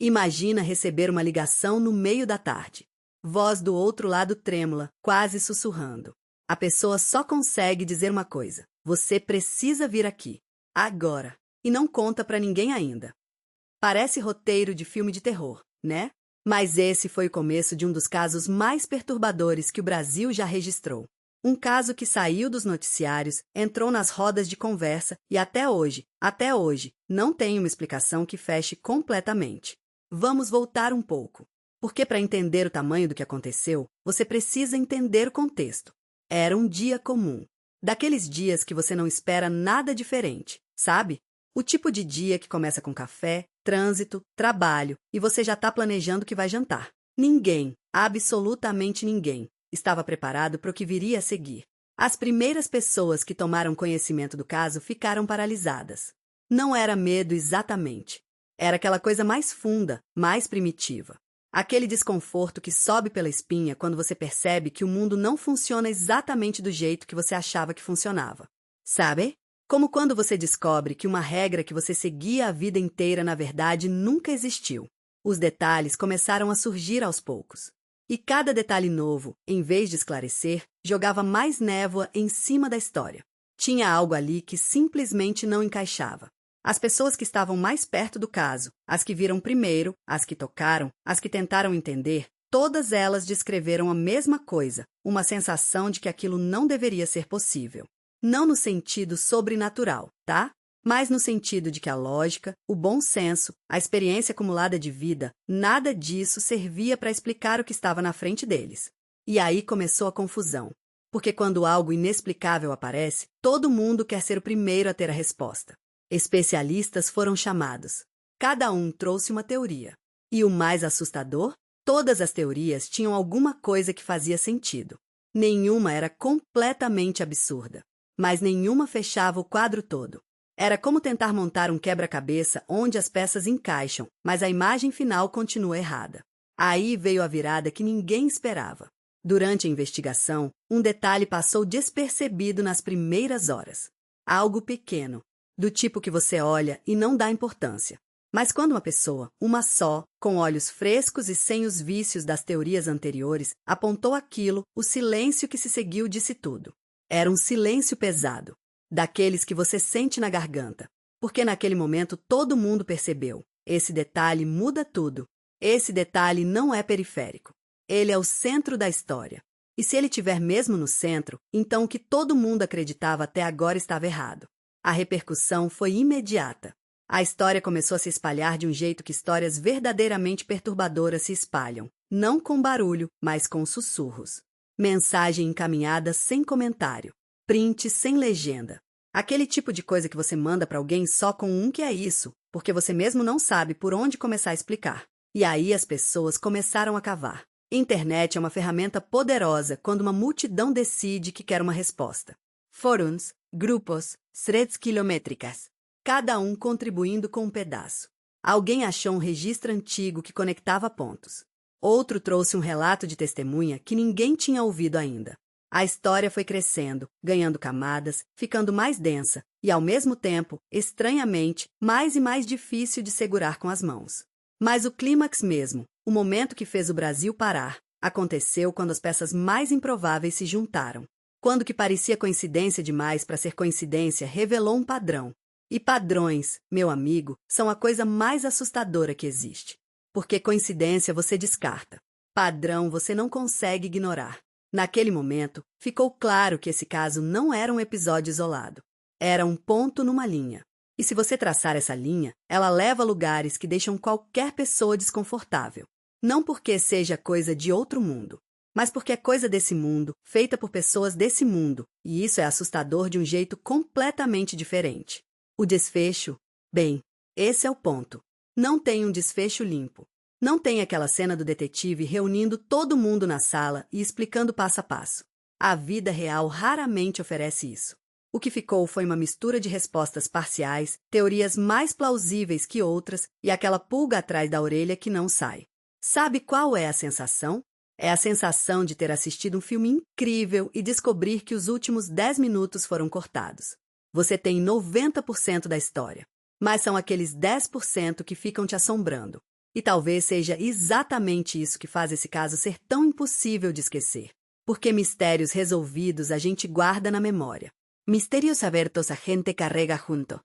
Imagina receber uma ligação no meio da tarde. Voz do outro lado trêmula, quase sussurrando. A pessoa só consegue dizer uma coisa: você precisa vir aqui. Agora. E não conta pra ninguém ainda. Parece roteiro de filme de terror, né? Mas esse foi o começo de um dos casos mais perturbadores que o Brasil já registrou. Um caso que saiu dos noticiários, entrou nas rodas de conversa e até hoje, não tem uma explicação que feche completamente. Vamos voltar um pouco, porque para entender o tamanho do que aconteceu, você precisa entender o contexto. Era um dia comum. Daqueles dias que você não espera nada diferente, sabe? O tipo de dia que começa com café, trânsito, trabalho e você já está planejando o que vai jantar. Ninguém, absolutamente ninguém, estava preparado para o que viria a seguir. As primeiras pessoas que tomaram conhecimento do caso ficaram paralisadas. Não era medo exatamente. Era aquela coisa mais funda, mais primitiva. Aquele desconforto que sobe pela espinha quando você percebe que o mundo não funciona exatamente do jeito que você achava que funcionava. Sabe? Como quando você descobre que uma regra que você seguia a vida inteira, na verdade, nunca existiu. Os detalhes começaram a surgir aos poucos. E cada detalhe novo, em vez de esclarecer, jogava mais névoa em cima da história. Tinha algo ali que simplesmente não encaixava. As pessoas que estavam mais perto do caso, as que viram primeiro, as que tocaram, as que tentaram entender, todas elas descreveram a mesma coisa, uma sensação de que aquilo não deveria ser possível. Não no sentido sobrenatural, tá? Mas no sentido de que a lógica, o bom senso, a experiência acumulada de vida, nada disso servia para explicar o que estava na frente deles. E aí começou a confusão. Porque quando algo inexplicável aparece, todo mundo quer ser o primeiro a ter a resposta. Especialistas foram chamados. Cada um trouxe uma teoria. E o mais assustador? Todas as teorias tinham alguma coisa que fazia sentido. Nenhuma era completamente absurda. Mas nenhuma fechava o quadro todo. Era como tentar montar um quebra-cabeça onde as peças encaixam, mas a imagem final continua errada. Aí veio a virada que ninguém esperava. Durante a investigação, um detalhe passou despercebido nas primeiras horas. Algo pequeno, do tipo que você olha e não dá importância. Mas quando uma pessoa, uma só, com olhos frescos e sem os vícios das teorias anteriores, apontou aquilo, o silêncio que se seguiu disse tudo. Era um silêncio pesado, daqueles que você sente na garganta, porque naquele momento todo mundo percebeu. Esse detalhe muda tudo. Esse detalhe não é periférico. Ele é o centro da história. E se ele estiver mesmo no centro, então o que todo mundo acreditava até agora estava errado. A repercussão foi imediata. A história começou a se espalhar de um jeito que histórias verdadeiramente perturbadoras se espalham, não com barulho, mas com sussurros. Mensagem encaminhada sem comentário. Print sem legenda. Aquele tipo de coisa que você manda para alguém só com um que é isso, porque você mesmo não sabe por onde começar a explicar. E aí as pessoas começaram a cavar. Internet é uma ferramenta poderosa quando uma multidão decide que quer uma resposta. Fóruns, grupos, threads quilométricas. Cada um contribuindo com um pedaço. Alguém achou um registro antigo que conectava pontos. Outro trouxe um relato de testemunha que ninguém tinha ouvido ainda. A história foi crescendo, ganhando camadas, ficando mais densa e, ao mesmo tempo, estranhamente, mais e mais difícil de segurar com as mãos. Mas o clímax mesmo, o momento que fez o Brasil parar, aconteceu quando as peças mais improváveis se juntaram. Quando o que parecia coincidência demais para ser coincidência revelou um padrão. E padrões, meu amigo, são a coisa mais assustadora que existe. Porque coincidência você descarta. Padrão você não consegue ignorar. Naquele momento, ficou claro que esse caso não era um episódio isolado. Era um ponto numa linha. E se você traçar essa linha, ela leva a lugares que deixam qualquer pessoa desconfortável. Não porque seja coisa de outro mundo, mas porque é coisa desse mundo, feita por pessoas desse mundo, e isso é assustador de um jeito completamente diferente. O desfecho? Bem, esse é o ponto. Não tem um desfecho limpo. Não tem aquela cena do detetive reunindo todo mundo na sala e explicando passo a passo. A vida real raramente oferece isso. O que ficou foi uma mistura de respostas parciais, teorias mais plausíveis que outras e aquela pulga atrás da orelha que não sai. Sabe qual é a sensação? É a sensação de ter assistido um filme incrível e descobrir que os últimos 10 minutos foram cortados. Você tem 90% da história, mas são aqueles 10% que ficam te assombrando. E talvez seja exatamente isso que faz esse caso ser tão impossível de esquecer. Porque mistérios resolvidos a gente guarda na memória. Misterios abertos a gente carrega junto.